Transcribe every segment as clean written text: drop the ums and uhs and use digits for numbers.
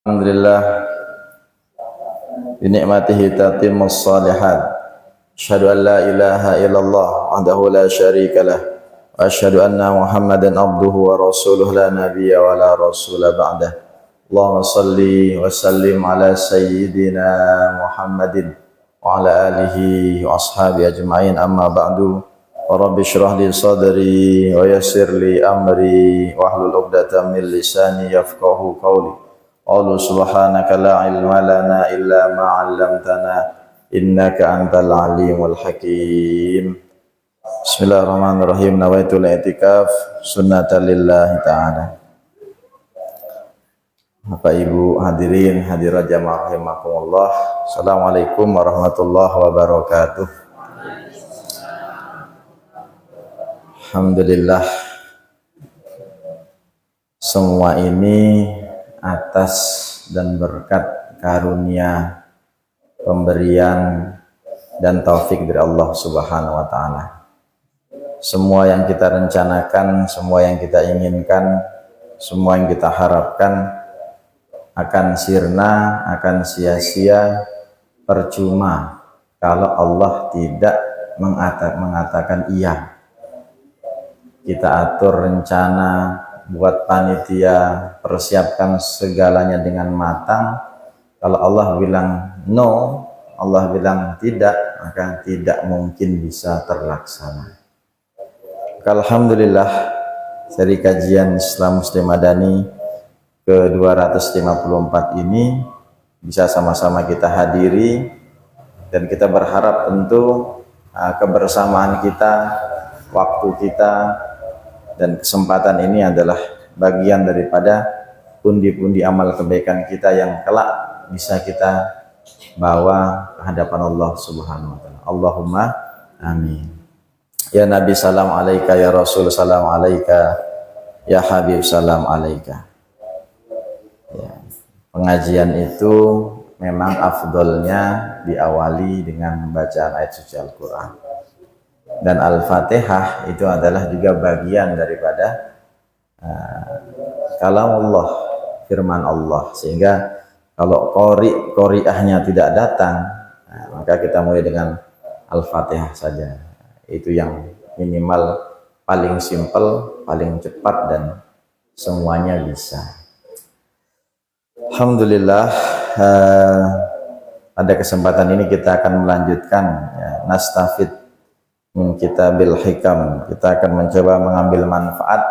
Alhamdulillah binikmatihi tatimmus shalihat. Asyhadu an la ilaha illallah wahdahu la syarika lah wa asyhadu anna Muhammadan abduhu wa rasuluhu la nabiyya wa la rasula ba'dah. Allahumma salli wa sallim ala sayyidina Muhammadin wa ala alihi wa ashabi ajma'in, amma ba'du. Rabbi shrah li sadri wa yassir li amri wa hlul 'uqdatam min lisani yafqahu qawli. Qulu subhanaka la ilma lana illa ma 'allamtana innaka antal alimul hakim. Bismillahirrahmanirrahim. Nawaitul i'tikaf sunnatan lillahi ta'ala. Bapak Ibu hadirin hadirat jamaah rahimakumullah. Assalamualaikum warahmatullahi wabarakatuh. Alhamdulillah, semua ini atas dan berkat karunia, pemberian dan taufik dari Allah Subhanahu wa taala. Semua yang kita rencanakan, semua yang kita inginkan, semua yang kita harapkan akan sirna, akan sia-sia, percuma kalau Allah tidak mengatakan iya. Kita atur rencana, buat panitia, persiapkan segalanya dengan matang. Kalau Allah bilang no, Allah bilang tidak, maka tidak mungkin bisa terlaksana. Alhamdulillah, seri kajian Islam Muslim Madani ke-254 ini bisa sama-sama kita hadiri, dan kita berharap tentu kebersamaan kita, waktu kita, dan kesempatan ini adalah bagian daripada pundi-pundi amal kebaikan kita yang kelak bisa kita bawa ke hadapan Allah Subhanahu wa taala. Allahumma amin. Ya Nabi salam alaika, ya Rasul salam alaika, ya Habib salam alaika. Ya, pengajian itu memang afdolnya diawali dengan bacaan ayat suci Al-Qur'an. Dan Al-Fatihah itu adalah juga bagian daripada kalamullah, firman Allah. Sehingga kalau qari'ahnya tidak datang, maka kita mulai dengan Al-Fatihah saja. Itu yang minimal, paling simpel, paling cepat, dan semuanya bisa. Alhamdulillah, pada kesempatan ini kita akan melanjutkan nastafid Kitabil Hikam. Kita akan mencoba mengambil manfaat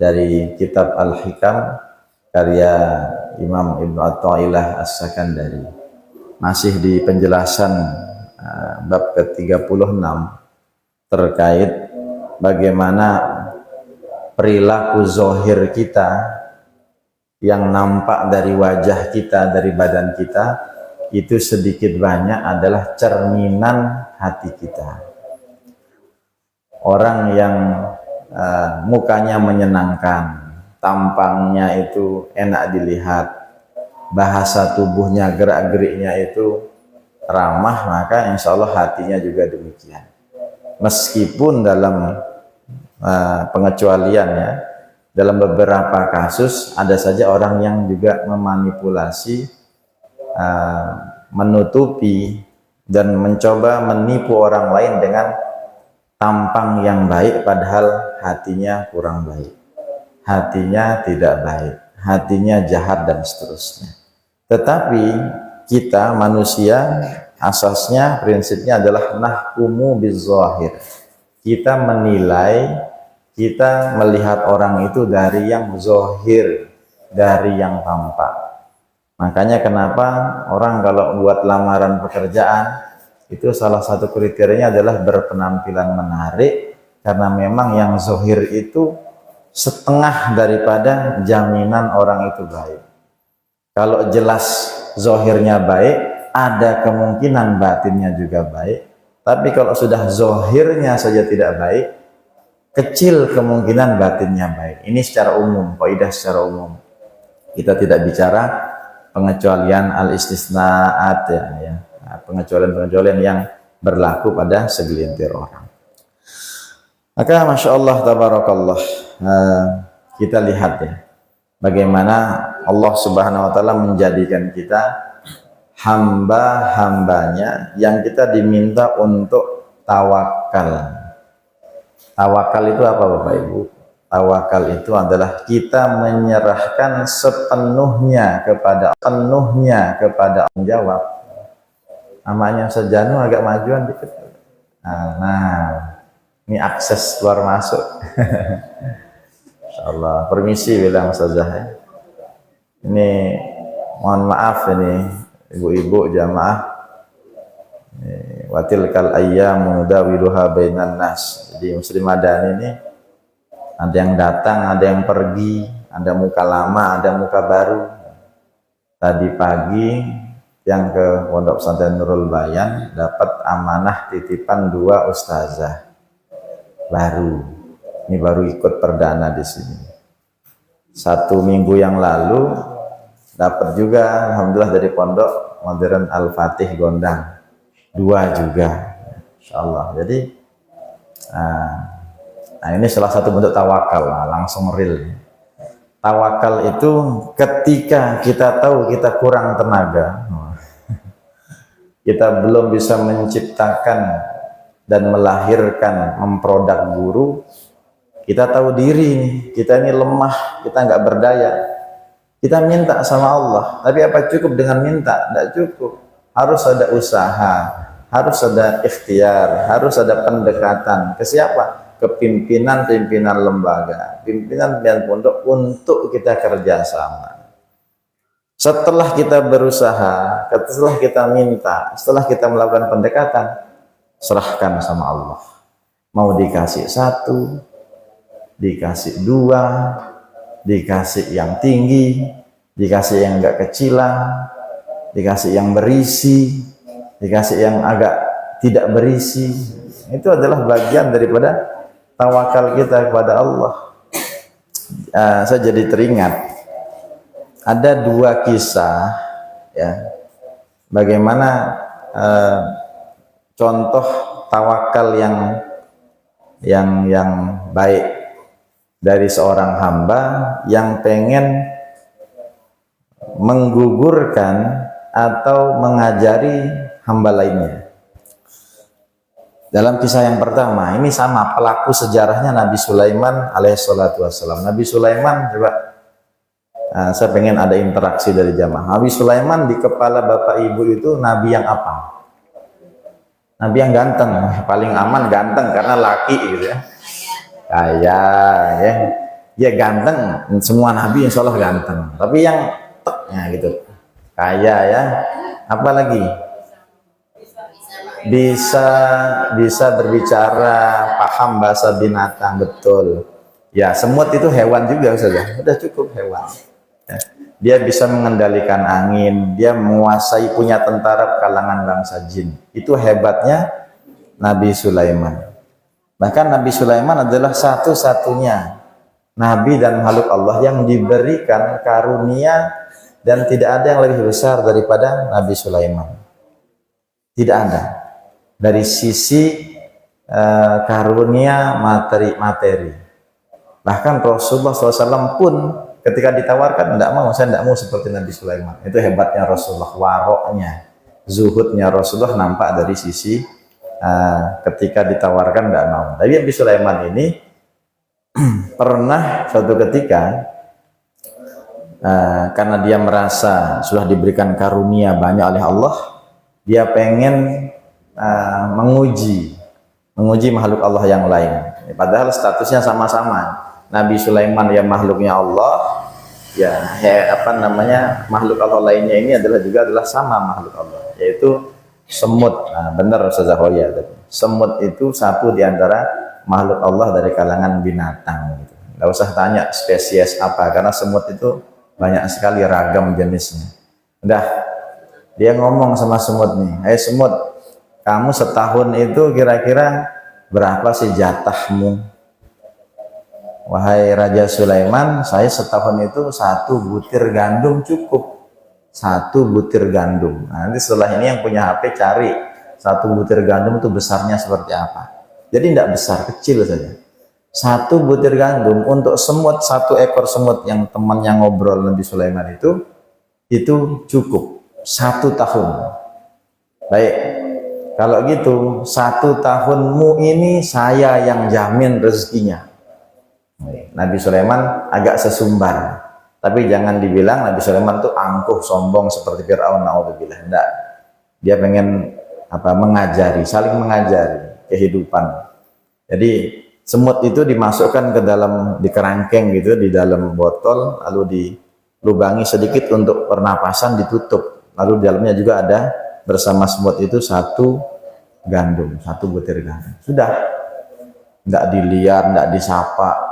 dari kitab Al-Hikam karya Imam Ibnu Athaillah As-Sakandari. Masih di penjelasan bab ke-36 terkait bagaimana perilaku zahir kita yang nampak dari wajah kita, dari badan kita, itu sedikit banyak adalah cerminan hati kita. Orang yang mukanya menyenangkan, tampangnya itu enak dilihat, bahasa tubuhnya, gerak-geriknya itu ramah, maka insya Allah hatinya juga demikian. Meskipun dalam pengecualian ya, dalam beberapa kasus ada saja orang yang juga memanipulasi, menutupi dan mencoba menipu orang lain dengan tampang yang baik, padahal hatinya kurang baik, hatinya tidak baik, hatinya jahat, dan seterusnya. Tetapi kita manusia asasnya, prinsipnya adalah nahkumu bizzahir. Kita menilai, kita melihat orang itu dari yang zahir, dari yang tampak. Makanya kenapa orang kalau buat lamaran pekerjaan, itu salah satu kriterianya adalah berpenampilan menarik, karena memang yang zahir itu setengah daripada jaminan orang itu baik. Kalau jelas zahirnya baik, ada kemungkinan batinnya juga baik. Tapi kalau sudah zahirnya saja tidak baik, kecil kemungkinan batinnya baik. Ini secara umum, kaidah secara umum. Kita tidak bicara pengecualian al-istisnaat ya. Pengecualian-pengecualian yang berlaku pada segelintir orang. Maka Masya Allah, Tabarakallah, kita lihat ya, bagaimana Allah Subhanahu wa taala menjadikan kita hamba-hambanya yang kita diminta untuk tawakal. Tawakal itu apa Bapak Ibu? Tawakal itu adalah kita menyerahkan sepenuhnya kepada jawab. Namanya Sejanu agak majuan dikit. Nah, ini akses keluar masuk. Insyaallah. Permisi bilang Ustazah ya. Ini mohon maaf ini ibu-ibu jamaah. Watilkal ayyamu nudawiluha bainan nas. Jadi Muslim Madani ini ada yang datang, ada yang pergi, ada muka lama, ada muka baru. Tadi pagi yang ke Pondok Pesantren Nurul Bayan dapat amanah titipan 2 ustazah baru. Ini baru ikut perdana di sini. 1 minggu yang lalu dapat juga alhamdulillah dari Pondok Modern Al-Fatih Gondang 2 juga, insyaallah. Jadi nah ini salah satu bentuk tawakal, langsung real. Tawakal itu ketika kita tahu kita kurang tenaga, kita belum bisa menciptakan dan melahirkan, memproduk guru, kita tahu diri nih, kita ini lemah, kita nggak berdaya, kita minta sama Allah. Tapi apa cukup dengan minta? Tidak cukup, harus ada usaha, harus ada ikhtiar, harus ada pendekatan. Ke siapa? Ke pimpinan lembaga, pimpinan pondok untuk kita kerjasama. Setelah kita berusaha, setelah kita minta, setelah kita melakukan pendekatan, serahkan sama Allah. Mau dikasih 1, dikasih 2, dikasih yang tinggi, dikasih yang enggak kecilan, dikasih yang berisi, dikasih yang agak tidak berisi. Itu adalah bagian daripada tawakal kita kepada Allah. Saya jadi teringat ada 2 kisah ya, bagaimana contoh tawakal yang baik dari seorang hamba yang pengen menggugurkan atau mengajari hamba lainnya. Dalam kisah yang pertama, ini sama pelaku sejarahnya Nabi Sulaiman alaihissalatu wassalam. Nabi Sulaiman, coba saya pengen ada interaksi dari jamaah. Nabi Sulaiman di kepala bapak ibu itu nabi yang apa? Nabi yang ganteng, paling aman ganteng karena laki gitu ya. Kaya ya. Ya ganteng, semua nabi insya Allah ganteng. Tapi yang teknya gitu, kaya ya. Apalagi? Bisa berbicara, paham bahasa binatang, betul ya. Semut itu hewan juga saja, udah cukup hewan ya. Dia bisa mengendalikan angin, dia menguasai, punya tentara kalangan bangsa jin. Itu hebatnya Nabi Sulaiman. Bahkan Nabi Sulaiman adalah satu-satunya nabi dan makhluk Allah yang diberikan karunia dan tidak ada yang lebih besar daripada Nabi Sulaiman. Tidak ada. Dari sisi karunia materi. Bahkan Rasulullah SAW pun ketika ditawarkan tidak mau, saya tidak mau seperti Nabi Sulaiman. Itu hebatnya Rasulullah, waroknya, zuhudnya Rasulullah nampak dari sisi ketika ditawarkan tidak mau. Tapi Nabi Sulaiman ini pernah suatu ketika karena dia merasa sudah diberikan karunia banyak oleh Allah, dia pengen menguji makhluk Allah yang lain. Padahal statusnya sama-sama. Nabi Sulaiman ya makhluknya Allah, ya makhluk Allah lainnya ini adalah sama makhluk Allah, yaitu semut. Benar Ustazah Hoya tadi. Semut itu satu di antara makhluk Allah dari kalangan binatang gitu. Nggak usah tanya spesies apa, karena semut itu banyak sekali ragam jenisnya. Udah, dia ngomong sama semut nih, "Hai semut, kamu setahun itu kira-kira berapa sih jatahmu?" "Wahai Raja Sulaiman, saya setahun itu 1 butir gandum cukup." 1 butir gandum. Nah, nanti setelah ini yang punya HP cari 1 butir gandum itu besarnya seperti apa. Jadi tidak besar, kecil saja. Satu butir gandum untuk semut, satu ekor semut yang temannya ngobrol Nabi Sulaiman itu cukup 1 tahun. Baik, kalau gitu 1 tahunmu ini saya yang jamin rezekinya. Nabi Sulaiman agak sesumbar, tapi jangan dibilang Nabi Sulaiman tuh angkuh, sombong seperti Fir'aun, naudzubillah. Enggak, dia pengen mengajari, saling mengajari kehidupan. Jadi semut itu dimasukkan ke dalam, di kerangkeng gitu, di dalam botol, lalu dilubangi sedikit untuk pernapasan, ditutup, lalu di dalamnya juga ada bersama semut itu satu butir gandum. Sudah, enggak dilihat, enggak disapa.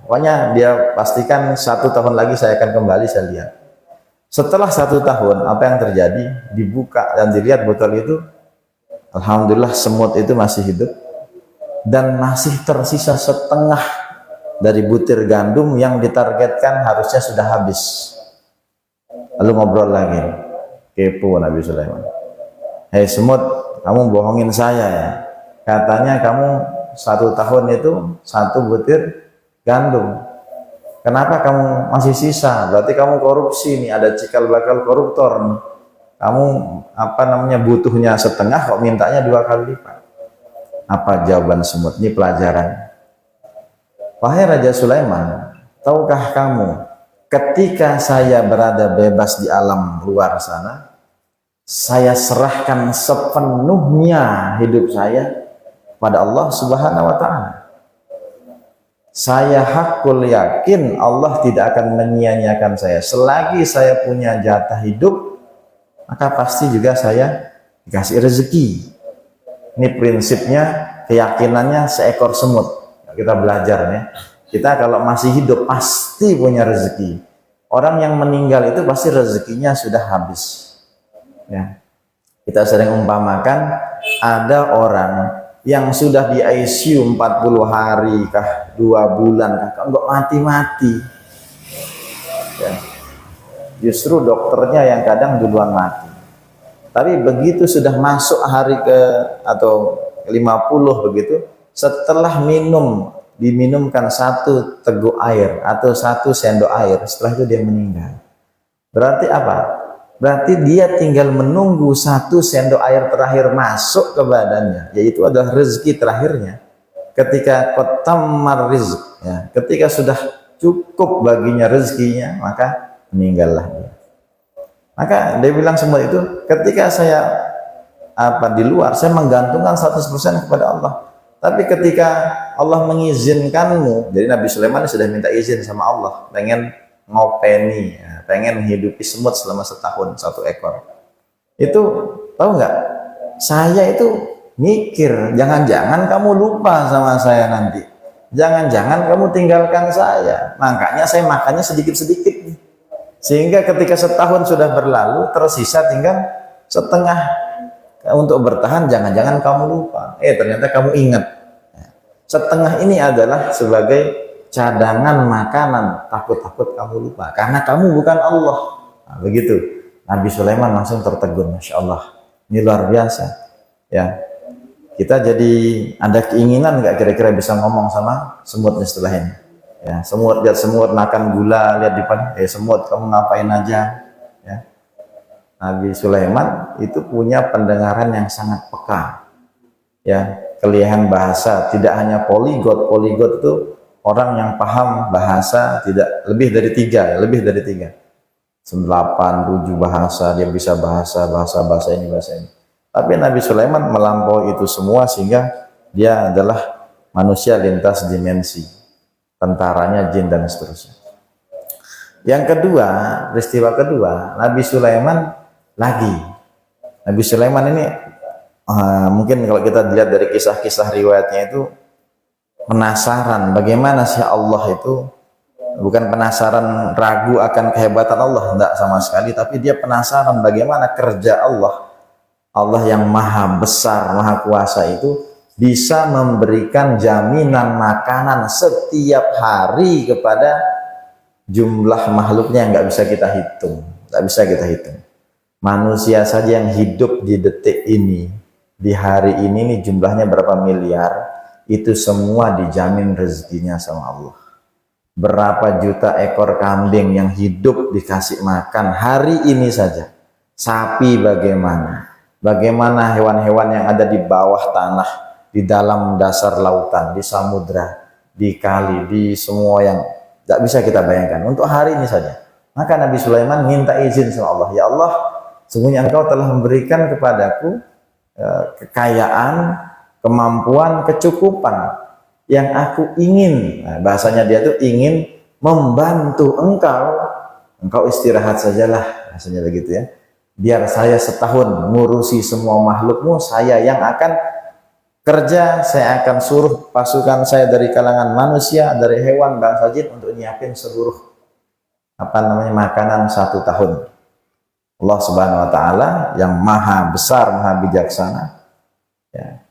Pokoknya dia pastikan 1 tahun lagi saya akan kembali, saya lihat. Setelah 1 tahun, apa yang terjadi? Dibuka dan dilihat botol itu, alhamdulillah semut itu masih hidup dan masih tersisa setengah dari butir gandum yang ditargetkan harusnya sudah habis. Lalu ngobrol lagi, kepo Nabi Sulaiman. Hei semut, kamu bohongin saya ya. Katanya kamu 1 tahun itu 1 butir gandum. Kenapa kamu masih sisa? Berarti kamu korupsi nih, ada cikal bakal koruptor nih. Kamu butuhnya setengah kok mintanya 2 kali lipat. Apa jawaban semut? Ini pelajaran. Wahai Raja Sulaiman, tahukah kamu ketika saya berada bebas di alam luar sana, saya serahkan sepenuhnya hidup saya pada Allah Subhanahu wa Ta'ala. Saya hakul yakin Allah tidak akan menyia-nyiakan saya. Selagi saya punya jatah hidup, maka pasti juga saya dikasih rezeki. Ini prinsipnya, keyakinannya seekor semut. Kita belajar ya. Kita kalau masih hidup pasti punya rezeki. Orang yang meninggal itu pasti rezekinya sudah habis. Ya. Kita sering umpamakan ada orang yang sudah di ICU 40 hari kah, 2 bulan kah, enggak mati-mati. Ya. Justru dokternya yang kadang duluan mati. Tapi begitu sudah masuk hari ke atau 50 begitu, setelah diminumkan 1 teguk air atau 1 sendok air, setelah itu dia meninggal. Berarti apa? Berarti dia tinggal menunggu 1 sendok air terakhir masuk ke badannya, yaitu adalah rezeki terakhirnya. Ketika qatamar rizq, ya, ketika sudah cukup baginya rezekinya, maka meninggallah dia. Maka dia bilang semua itu, ketika saya di luar, saya menggantungkan 100% kepada Allah. Tapi ketika Allah mengizinkanmu, jadi Nabi Sulaiman sudah minta izin sama Allah, pengen ngopeni, ya, pengen hidupi semut selama 1 tahun 1 ekor. Itu tahu nggak? Saya itu mikir, jangan-jangan kamu lupa sama saya nanti. Jangan-jangan kamu tinggalkan saya. Makanya saya makannya sedikit-sedikit. Sehingga ketika 1 tahun sudah berlalu, tersisa tinggal setengah untuk bertahan. Jangan-jangan kamu lupa. Ternyata kamu ingat. Setengah ini adalah sebagai cadangan makanan. Takut-takut kamu lupa. Karena kamu bukan Allah. Nah, begitu. Nabi Sulaiman langsung tertegun. Masya Allah. Ini luar biasa. Ya, kita jadi ada keinginan nggak kira-kira bisa ngomong sama semutnya setelah ini? Ya, semut, lihat semut makan gula, lihat di depan, semut kamu ngapain aja? Ya. Nabi Sulaiman itu punya pendengaran yang sangat peka. Ya, kelihan bahasa, tidak hanya poligot itu orang yang paham bahasa tidak lebih dari 3, lebih dari 3. 8, 7 bahasa, dia bisa bahasa ini, bahasa ini. Tapi Nabi Sulaiman melampaui itu semua sehingga dia adalah manusia lintas dimensi. Tentaranya jin dan seterusnya. Yang kedua, peristiwa kedua, Nabi Sulaiman ini mungkin kalau kita dilihat dari kisah-kisah riwayatnya itu penasaran bagaimana sih Allah itu, bukan penasaran ragu akan kehebatan Allah, enggak sama sekali, tapi dia penasaran bagaimana kerja Allah yang maha besar, maha kuasa itu bisa memberikan jaminan makanan setiap hari kepada jumlah makhluknya yang nggak bisa kita hitung. Manusia saja yang hidup di detik ini, di hari ini nih jumlahnya berapa miliar, itu semua dijamin rezekinya sama Allah. Berapa juta ekor kambing yang hidup dikasih makan hari ini saja. Sapi bagaimana? Bagaimana hewan-hewan yang ada di bawah tanah, di dalam dasar lautan, di samudra, di kali, di semua yang tidak bisa kita bayangkan. Untuk hari ini saja. Maka Nabi Sulaiman minta izin sama Allah. Ya Allah, sungguhnya Engkau telah memberikan kepadaku kekayaan, kemampuan, kecukupan yang aku ingin. Nah, bahasanya dia tuh ingin membantu Engkau. Engkau istirahat sajalah, bahasanya begitu ya. Biar saya setahun ngurusi semua makhlukmu, saya yang akan kerja, saya akan suruh pasukan saya dari kalangan manusia, dari hewan, bangsa jin untuk nyiapin seluruh makanan 1 tahun. Allah Subhanahu wa taala yang maha besar, maha bijaksana, ya,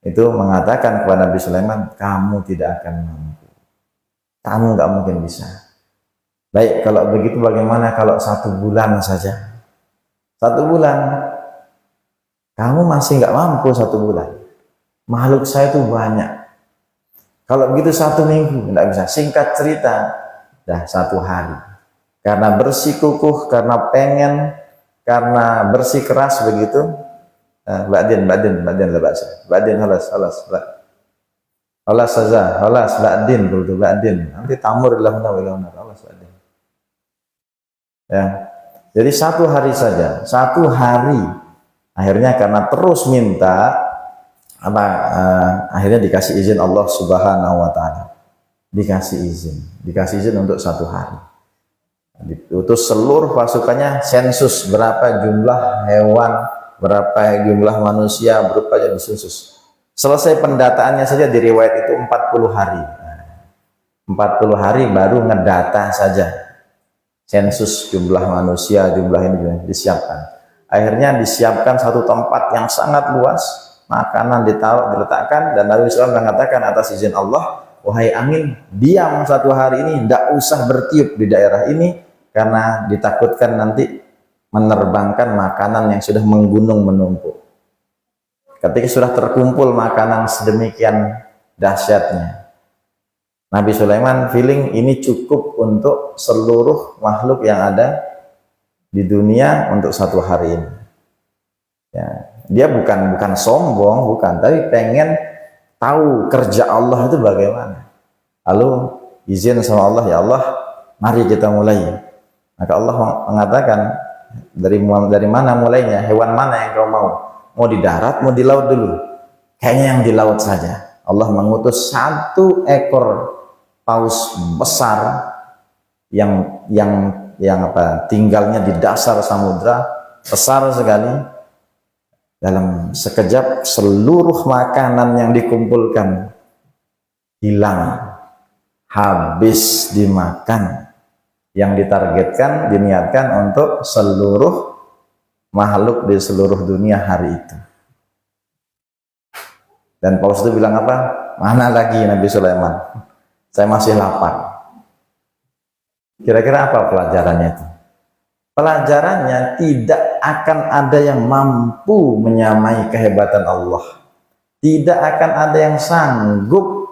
itu mengatakan kepada Nabi Sulaiman, kamu tidak akan mampu, kamu nggak mungkin bisa. Baik, kalau begitu bagaimana kalau 1 bulan saja? 1 bulan, kamu masih nggak mampu 1 bulan. Makhluk saya itu banyak. Kalau begitu 1 minggu, nggak bisa. Singkat cerita, dah 1 hari. Karena bersikukuh, karena pengen, karena bersih keras begitu. Ba'din la ba'sa. Ba'din halas saja, halas ba'din begitu ba'din. Nanti tamur lahuna wa lahuna halas ba'din. Ya. Jadi 1 hari saja, 1 hari. Akhirnya karena terus minta, akhirnya dikasih izin Allah Subhanahu wa taala. Dikasih izin untuk 1 hari. Diutus seluruh pasukannya, sensus berapa jumlah hewan, berapa jumlah manusia, berapa jadi sensus. Selesai pendataannya saja di riwayat itu 40 hari. 40 hari baru ngedata saja. Sensus jumlah manusia, jumlah ini disiapkan. Akhirnya disiapkan 1 tempat yang sangat luas, makanan ditaruh, diletakkan, dan Nabi SAW mengatakan atas izin Allah, wahai angin, diam 1 hari ini, tidak usah bertiup di daerah ini, karena ditakutkan nanti menerbangkan makanan yang sudah menggunung menumpuk. Ketika sudah terkumpul makanan sedemikian dahsyatnya, Nabi Sulaiman feeling ini cukup untuk seluruh makhluk yang ada di dunia untuk 1 hari ini. Ya, dia bukan sombong, bukan, tapi pengen tahu kerja Allah itu bagaimana. Lalu izin sama Allah, ya Allah, mari kita mulai. Maka Allah mengatakan, dari mana mulainya? Hewan mana yang kau mau? Mau di darat, mau di laut dulu? Kayaknya yang di laut saja. Allah mengutus 1 ekor paus besar yang tinggalnya di dasar samudra, besar sekali. Dalam sekejap seluruh makanan yang dikumpulkan hilang, habis dimakan. Yang ditargetkan, diniatkan untuk seluruh makhluk di seluruh dunia hari itu. Dan paus itu bilang apa? Mana lagi Nabi Sulaiman? Saya masih lapar. Kira-kira apa pelajarannya itu? Pelajarannya tidak akan ada yang mampu menyamai kehebatan Allah. Tidak akan ada yang sanggup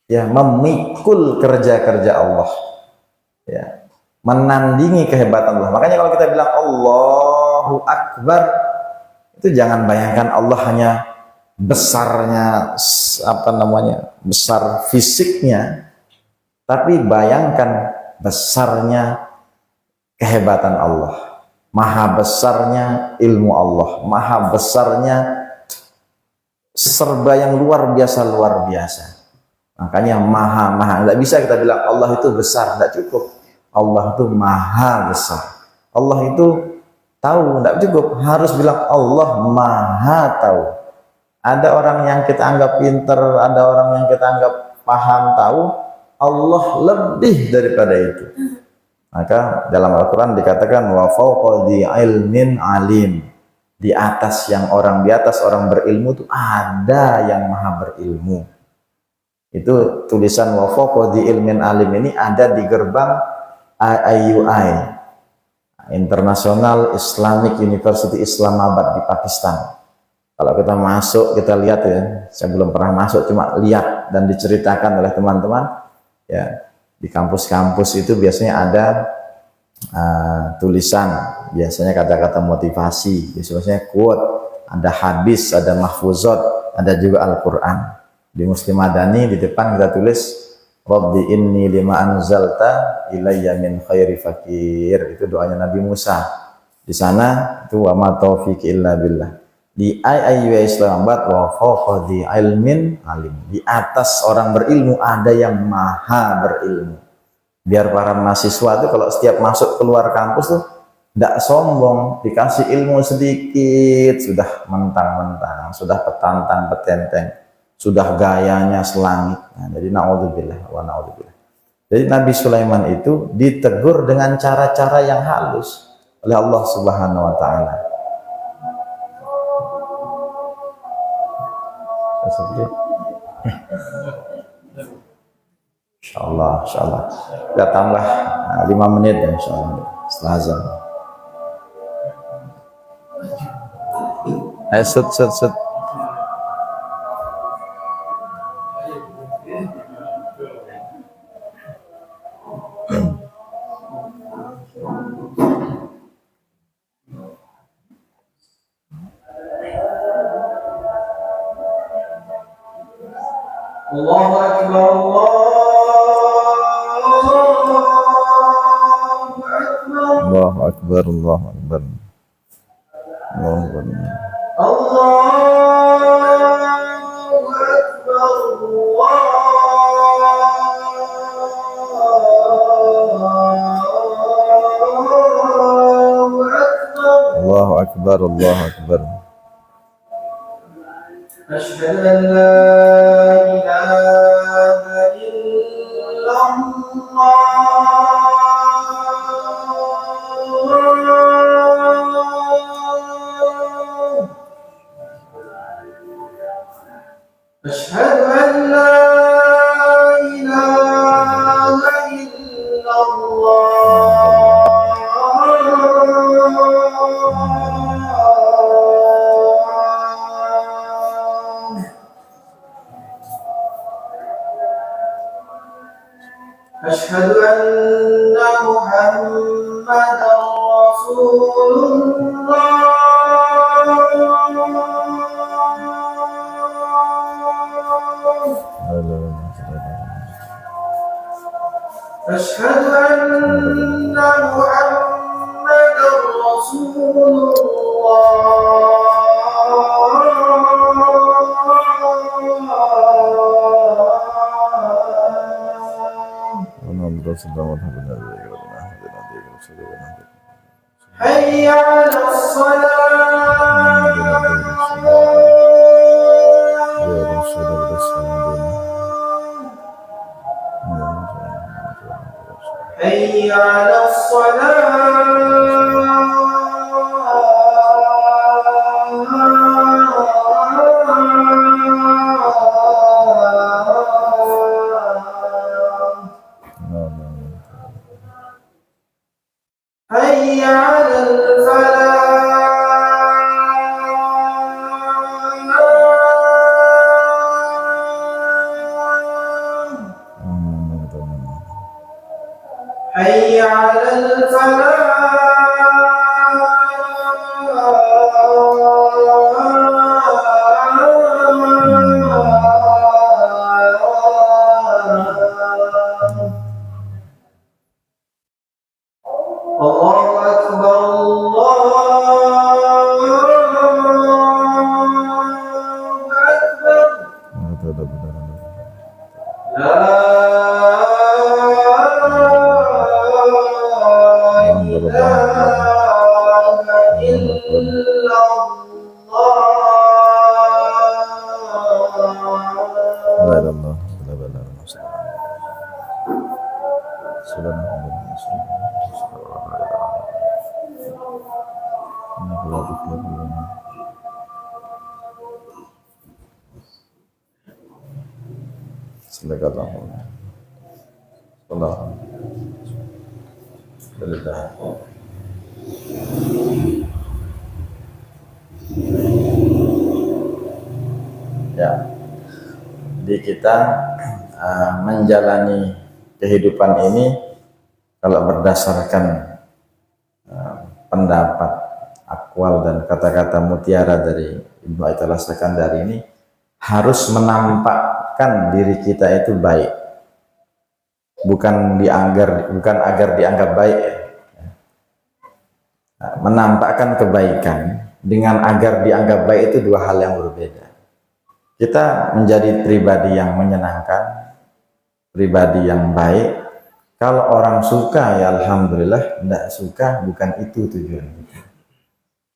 ya memikul kerja-kerja Allah. Ya, menandingi kehebatan Allah. Makanya kalau kita bilang Allahu Akbar, itu jangan bayangkan Allah hanya besarnya besar fisiknya, tapi bayangkan besarnya kehebatan Allah, maha besarnya ilmu Allah, maha besarnya serba yang luar biasa. Makanya maha, tidak bisa kita bilang Allah itu besar, tidak cukup. Allah itu maha besar. Allah itu tahu, tidak cukup. Harus bilang Allah maha tahu. Ada orang yang kita anggap pinter, ada orang yang kita anggap paham tahu, Allah lebih daripada itu. Maka dalam Al-Quran dikatakan wa fawqa dzi ilmin alim. Di atas orang berilmu itu ada yang maha berilmu. Itu tulisan wa fawqa dzi ilmin alim ini ada di gerbang IUI, International Islamic University Islamabad di Pakistan. Kalau kita masuk, kita lihat ya, saya belum pernah masuk, cuma lihat dan diceritakan oleh teman-teman, ya di kampus-kampus itu biasanya ada tulisan, biasanya kata-kata motivasi, biasanya quote, ada hadis, ada mahfuzat, ada juga Al-Quran. Di Muslim Madani di depan kita tulis, Rabbi inni lima anzalta ilayya min khairi fakir. Itu doanya Nabi Musa. Di sana itu wa ma taufiq illa billah. Di ayat Islam wa fawqa di ilmin alim. Di atas orang berilmu ada yang maha berilmu. Biar para mahasiswa itu kalau setiap masuk keluar kampus tuh tidak sombong, dikasih ilmu sedikit sudah mentang-mentang, sudah petantang petenteng, sudah gayanya selangit. Nah, jadi naudzubillah wa naudzubillah. Jadi Nabi Sulaiman itu ditegur dengan cara-cara yang halus oleh Allah Subhanahu wa taala. Insyaallah, insyaallah. Kita tambah 5 menit ya insyaallah setelah azan. Ayo set. Allahu Akbar, Allahu Akbar, Allahu Akbar, Allahu Akbar. Allahu Akbar, Allahu Akbar. Asyhadu an la ilaha illallah. Asyhadu an la ilaha illallah. Asyhadu anna Muhammadar Rasulullah. Asyhadu anna Muhammadar Hayya 'alas salat. Hayya 'alas Hayya 'alal falah. Hayya 'alal falah. Allahu Akbar, Allahu Akbar. La ilaha illallah. Alhamdulillah. Jadi kita menjalani kehidupan ini kalau berdasarkan pendapat, akwal dan kata-kata mutiara dari Ibnu Athaillah Sakandari ini harus menampakkan diri kita itu baik, bukan agar dianggap baik ya. Menampakkan kebaikan dengan agar dianggap baik itu dua hal yang berbeda. Kita menjadi pribadi yang menyenangkan, pribadi yang baik. Kalau orang suka ya alhamdulillah, tidak suka bukan itu tujuan kita.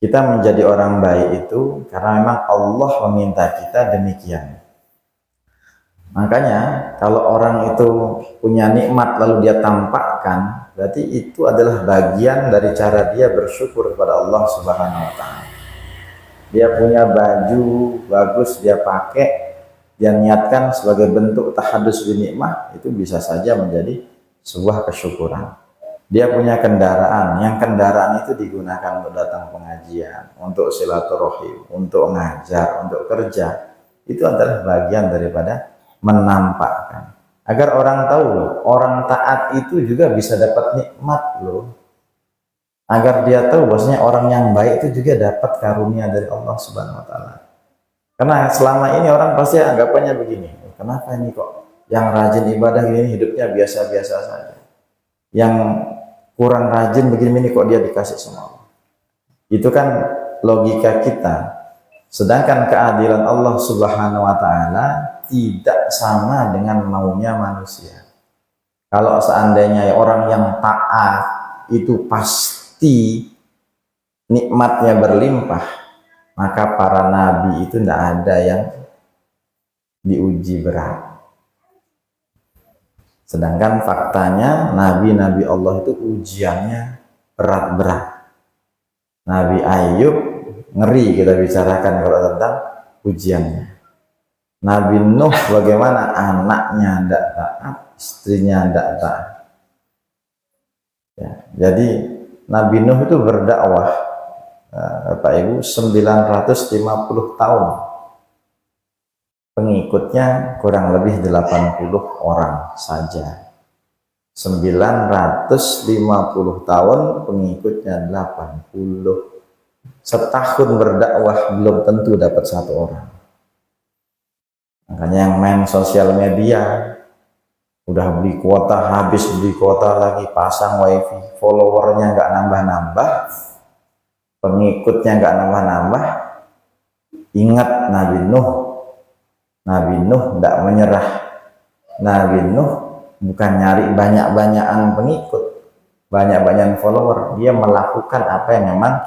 Kita menjadi orang baik itu karena memang Allah meminta kita demikian. Makanya kalau orang itu punya nikmat lalu dia tampakkan, berarti itu adalah bagian dari cara dia bersyukur kepada Allah Subhanahu wa taala. Dia punya baju bagus dia pakai, dia niatkan sebagai bentuk tahadus bi nikmah, itu bisa saja menjadi sebuah kesyukuran. Dia punya kendaraan, yang kendaraan itu digunakan untuk datang pengajian, untuk silaturahim, untuk ngajar, untuk kerja. Itu adalah bagian daripada menampakkan. Agar orang tahu loh, orang taat itu juga bisa dapat nikmat loh. Agar dia tahu bahwasanya orang yang baik itu juga dapat karunia dari Allah Subhanahu wa taala. Karena selama ini orang pasti anggapannya begini, kenapa ini kok yang rajin ibadah gini hidupnya biasa-biasa saja. Yang kurang rajin begini kok dia dikasih sama Allah. Itu kan logika kita. Sedangkan keadilan Allah Subhanahu wa taala tidak sama dengan maunya manusia. Kalau seandainya orang yang taat itu pasti nikmatnya berlimpah, maka para nabi itu tidak ada yang diuji berat. Sedangkan faktanya nabi-nabi Allah itu ujiannya berat-berat. Nabi Ayub ngeri kita bicarakan kalau tentang ujiannya. Nabi Nuh bagaimana anaknya tidak taat, istrinya tidak taat. Ya, jadi Nabi Nuh itu berdakwah Bapak Ibu 950 tahun. Pengikutnya kurang lebih 80 orang saja. 950 tahun pengikutnya 80. Setahun berdakwah belum tentu dapat satu orang. Makanya yang main sosial media udah beli kuota, habis beli kuota lagi, pasang wifi, followernya nggak nambah-nambah, pengikutnya nggak nambah-nambah. Ingat Nabi Nuh nggak menyerah. Nabi Nuh bukan nyari banyak-banyakan pengikut, banyak-banyakan follower, dia melakukan apa yang memang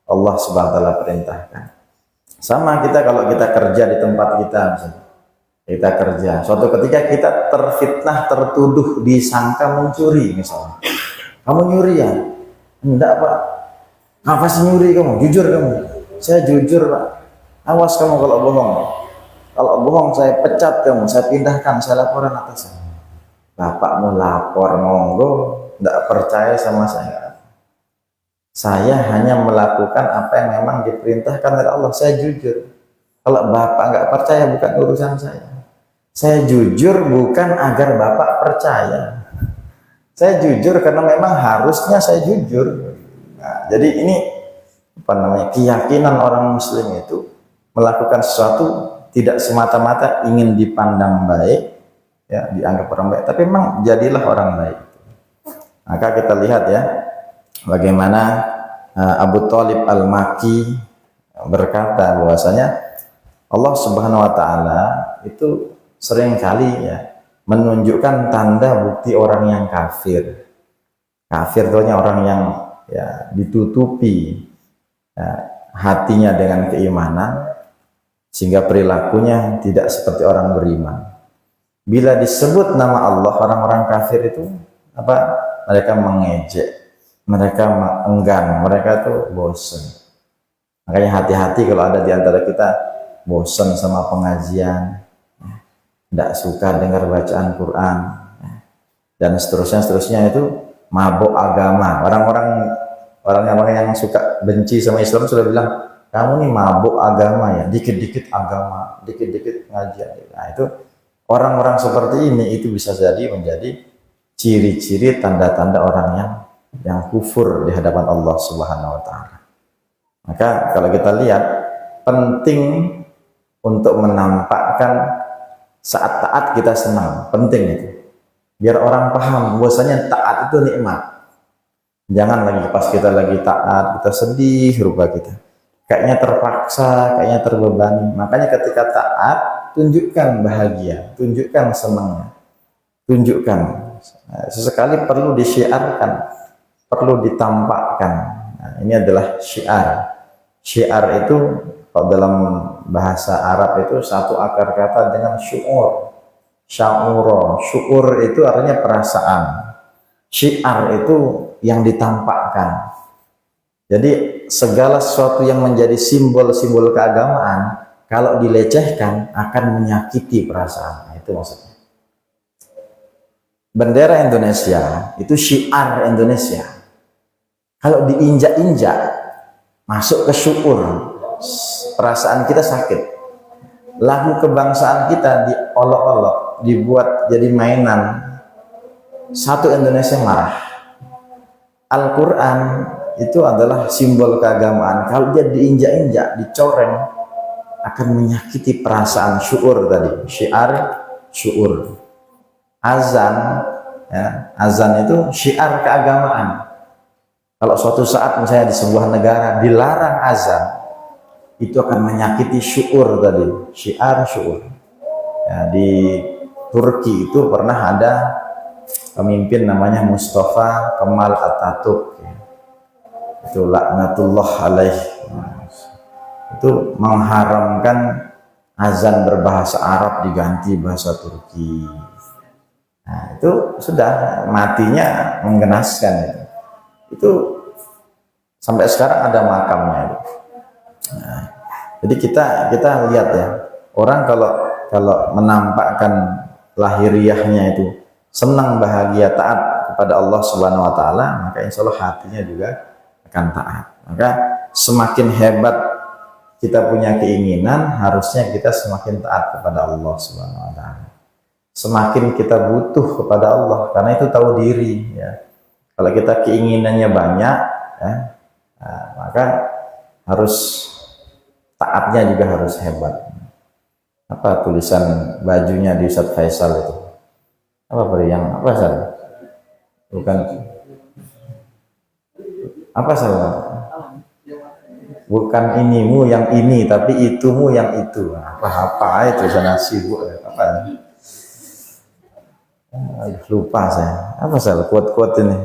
Allah Subhanahu wa taala perintahkan. Sama kita kalau kita kerja di tempat kita misalnya. Kita kerja, suatu ketika kita terfitnah, tertuduh, disangka mencuri misalnya. Kamu nyuri ya? Enggak Pak. Apa sih nyuri kamu? Jujur kamu. Saya jujur Pak. Awas kamu kalau bohong. Kalau bohong saya pecat kamu, saya pindahkan, saya laporan atasan. Bapak mau lapor monggo, enggak percaya sama saya. Saya hanya melakukan apa yang memang diperintahkan oleh Allah. Saya jujur. Kalau Bapak nggak percaya bukan urusan saya. Saya jujur bukan agar Bapak percaya. Saya jujur karena memang harusnya saya jujur. Nah, jadi ini apa namanya, keyakinan orang Muslim itu melakukan sesuatu tidak semata-mata ingin dipandang baik, ya, dianggap orang baik, tapi memang jadilah orang baik. Maka kita lihat ya, bagaimana Abu Thalib Al-Makki berkata bahwasanya Allah Subhanahu wa taala itu seringkali ya menunjukkan tanda bukti orang yang kafir. Kafir itu orang yang ya ditutupi ya, hatinya dengan keimanan sehingga perilakunya tidak seperti orang beriman. Bila disebut nama Allah, orang-orang kafir itu apa? Mereka mengejek, mereka enggan, mereka tuh bosan. Makanya hati-hati kalau ada di antara kita bosan sama pengajian, tidak suka dengar bacaan Quran, dan seterusnya itu mabuk agama. Orang-orang yang suka benci sama Islam sudah bilang, kamu nih mabuk agama ya, dikit-dikit agama, dikit-dikit pengajian. Nah itu Orang-orang seperti ini itu bisa jadi menjadi ciri-ciri tanda-tanda orang yang kufur di hadapan Allah Subhanahu wa taala. Maka kalau kita lihat, penting untuk menampakkan saat taat kita senang, penting itu. Biar orang paham bahwasanya taat itu nikmat. Jangan lagi pas kita lagi taat, kita sedih rupa kita. Kayaknya terpaksa, kayaknya terbebani. Makanya ketika taat, tunjukkan bahagia, tunjukkan senangnya. Tunjukkan. Sesekali perlu disyiarkan, perlu ditampakkan. Nah, ini adalah syiar. Syiar itu kalau dalam bahasa Arab itu satu akar kata dengan syu'ur. Sya'uro, syu'ur itu artinya perasaan. Syiar itu yang ditampakkan. Jadi segala sesuatu yang menjadi simbol-simbol keagamaan, kalau dilecehkan akan menyakiti perasaan. Nah, itu maksudnya. Bendera Indonesia itu syiar Indonesia. Kalau diinjak-injak, masuk ke syukur, perasaan kita sakit. Lagu kebangsaan kita diolok-olok, dibuat jadi mainan, satu Indonesia marah. Al-Quran itu adalah simbol keagamaan. Kalau dia diinjak-injak, dicoreng, akan menyakiti perasaan syukur tadi. Syiar, syukur. Azan, ya, azan itu syiar keagamaan. Kalau suatu saat misalnya di sebuah negara dilarang azan, itu akan menyakiti syukur tadi. Syiar, syukur. Ya, di Turki itu pernah ada pemimpin namanya Mustafa Kemal Atatürk, ya. Itu laknatullah alaih, itu mengharamkan azan berbahasa Arab diganti bahasa Turki. Nah, itu sudah matinya menggenaskan itu sampai sekarang ada makamnya itu. Nah, jadi kita lihat ya, orang kalau menampakkan lahiriahnya itu senang, bahagia, taat kepada Allah Subhanahu wa taala, maka insya Allah hatinya juga akan taat. Maka semakin hebat kita punya keinginan, harusnya kita semakin taat kepada Allah Subhanahu wa taala. Semakin kita butuh kepada Allah, karena itu tahu diri ya. Kalau kita keinginannya banyak ya, nah, maka harus taatnya juga harus hebat. Apa tulisan bajunya di Ustadz Faisal itu? Apa yang apa salah? Bukan apa salah? Bukan inimu yang ini, tapi itumu yang itu. Apa itu sana sibuk apa? Lupa saya. Apa salah quote-quote ini?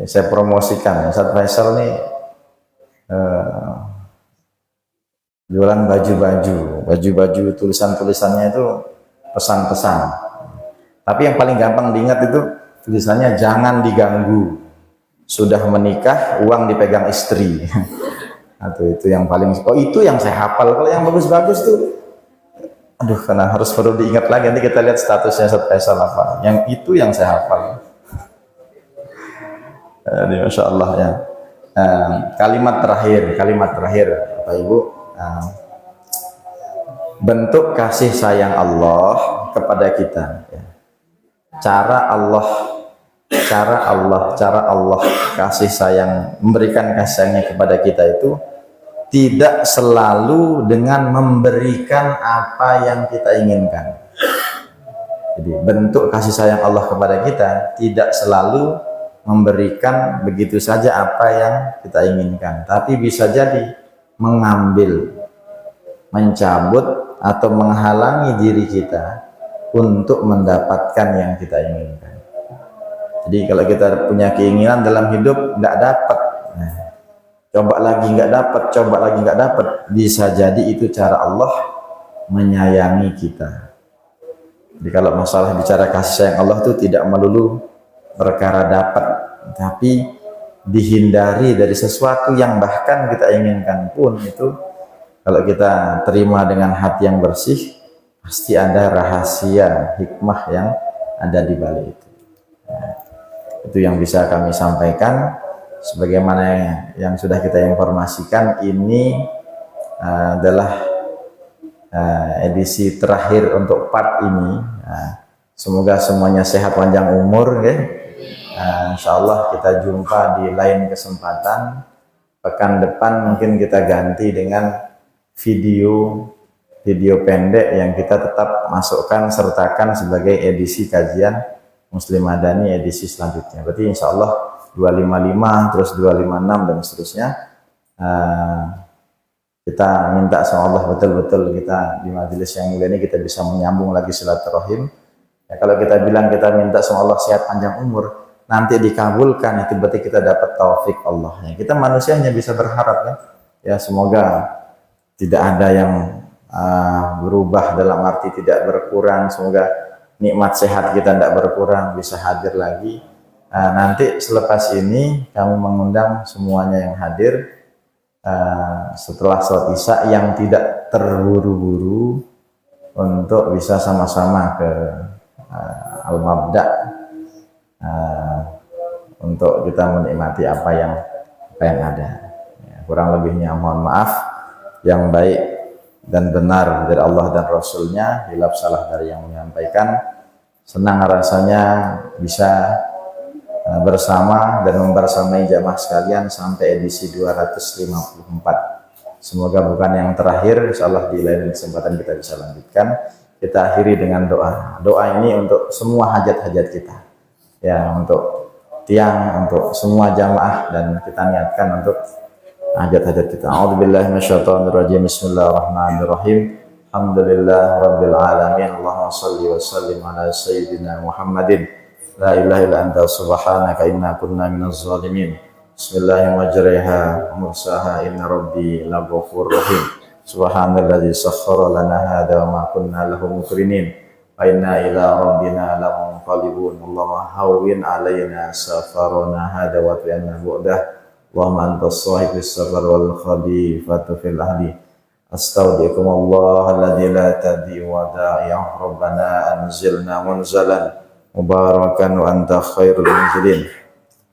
Saya promosikan. Ustadz Faisal nih jualan baju-baju tulisan-tulisannya itu pesan-pesan. Tapi yang paling gampang diingat itu tulisannya jangan diganggu. Sudah menikah, uang dipegang istri. Atau itu yang paling, itu yang saya hafal. Kalau yang bagus-bagus tuh, aduh, karena harus perlu diingat lagi. Nanti kita lihat statusnya Ustadz Faisal apa. Yang itu yang saya hafal. Jadi Masya Allah ya. Kalimat terakhir, Bapak Ibu. Bentuk kasih sayang Allah kepada kita. Ya. Cara Allah kasih sayang, memberikan kasih sayangnya kepada kita itu tidak selalu dengan memberikan apa yang kita inginkan. Jadi bentuk kasih sayang Allah kepada kita tidak selalu memberikan begitu saja apa yang kita inginkan, tapi bisa jadi mengambil, mencabut atau menghalangi diri kita untuk mendapatkan yang kita inginkan. Jadi kalau kita punya keinginan dalam hidup nggak dapat, nah, coba lagi nggak dapat, bisa jadi itu cara Allah menyayangi kita. Jadi kalau masalah bicara kasih sayang Allah itu tidak melulu perkara dapat, tapi dihindari dari sesuatu yang bahkan kita inginkan pun itu kalau kita terima dengan hati yang bersih, pasti ada rahasia hikmah yang ada di balik itu. Nah, itu yang bisa kami sampaikan. Sebagaimana yang sudah kita informasikan, ini adalah edisi terakhir untuk part ini. Semoga semuanya sehat panjang umur, ya. Insya Allah kita jumpa di lain kesempatan. Pekan depan mungkin kita ganti dengan video pendek yang kita tetap masukkan sertakan sebagai edisi kajian Muslim Madani edisi selanjutnya. Berarti insya Allah 255 terus 256 dan seterusnya. Kita minta sama Allah betul-betul kita di majelis yang mulia ini kita bisa menyambung lagi silaturahim. Ya, kalau kita bilang kita minta sama Allah sehat panjang umur, nanti dikabulkan, itu berarti kita dapat taufik Allah. Ya, kita manusia hanya bisa berharap, kan? Ya, semoga tidak ada yang berubah dalam arti tidak berkurang. Semoga nikmat sehat kita tidak berkurang, bisa hadir lagi. Nanti selepas ini kami mengundang semuanya yang hadir setelah sholat isya yang tidak terburu-buru untuk bisa sama-sama ke Al-Mabda untuk kita menikmati apa yang ada. Ya, kurang lebihnya mohon maaf. Yang baik dan benar dari Allah dan Rasulnya, hilaf salah dari yang menyampaikan. Senang rasanya bisa bersama dan membersamai jamaah sekalian sampai edisi 254. Semoga bukan yang terakhir, insya Allah di lain kesempatan kita bisa lanjutkan. Kita akhiri dengan doa. Doa ini untuk semua hajat-hajat kita. Ya, untuk tiang, untuk semua jamaah, dan kita niatkan untuk hajat-hajat kita. A'udzubillahi minasyaitonirrajim. Bismillahirrahmanirrahim. Alhamdulillah rabbil alamin. Allahumma shalli wa sallim ala sayyidina Muhammadin. La ilaha illa anta subhanaka inna kunna minaz zalimin. Bismillahirrahmanirrahim. Mursaha inna rabbi laghafurur rahim. Subhanalladzi sakhkhara lana hadza wa ma kunna lahu muqrinin. Wa inna ila rabbina lamunqalibun. Allahumma hawwin alaina safarana hadza wa ta'anna bu'dah. Allahumma antas sahibus safar wal khalifatu fil ahli. Astaudikum Allah alladzi la tadhi wa da'iya rabbana anzilna munzalan mubarakan wa anta khairul munzilin.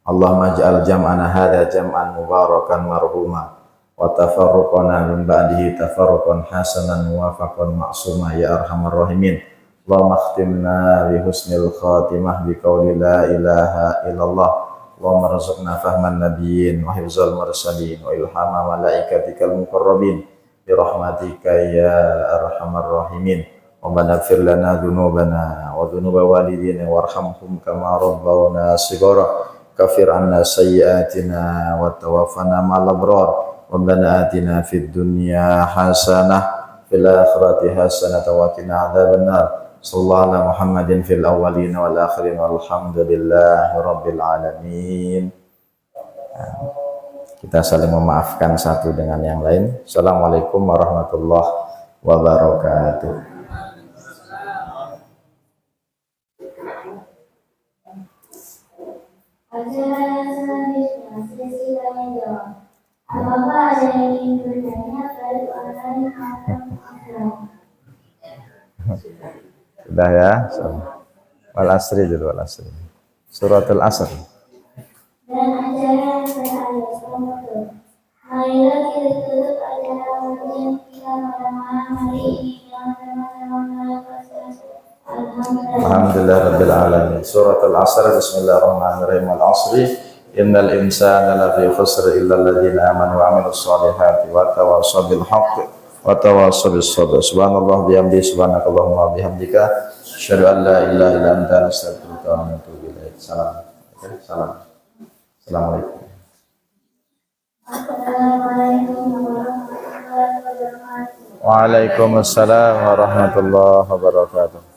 Allahumma ij'al jam'ana hadza jam'an mubarakan marhuma wa tafarruqana min ba'dihi tafarruqan hasanan muwafaqan ma'suma ya arhamar rahimin. Allahumma khtimna bi husnil khatimah bi qawli la ilaha illallah. Allahumma rzuqna fahman nabiyyin wa hifzal mursalin wa ilhama malaikatikal muqarrabin bi rahmatika ya arhamar rahimin. Rabbana ighfir lana dhunubana wa dhunuba walidina warhamhum kama rabbawna shighara. Kafir anna sayyi'atina wa tawaffana ma'al abrar. Rabbana atina fid dunya hasanah fil akhirati hasanah wa qina adzabannar. Sallallahu ala Muhammadin fil awwalin wal akhirin walhamdulillahi rabbil alamin. Kita saling memaafkan satu dengan yang lain. Assalamualaikum warahmatullahi wabarakatuh. Acara selanjutnya sesi tanya jawab. Apakah ada yang ingin bertanya pada orang atau Sudah ya. Wal asri dulu, wal asri. Suratul Asr. dan acara yang terakhir Ramadan. Marilah kita tutup acara kajian kita pada malam hari ini yang sama-sama melakukan Alhamdulillah rabbil alamin. Suratul Asr. Bismillahirrahmanirrahim. Al asri innal insana lafi khusr illa alladziina amanu wa 'amilus shalihati wa tawassaw bil haqqi wa tawassaw bis sabr. Subhanallah bihamdi subhanakallahumma bihamdika asyhadu an la ilaha illa anta astaghfiruka wa atubu ilaik. Salam. Salam. Assalamualaikum. Assalamualaikum warahmatullahi wabarakatuh. Waalaikumsalam warahmatullahi wabarakatuh.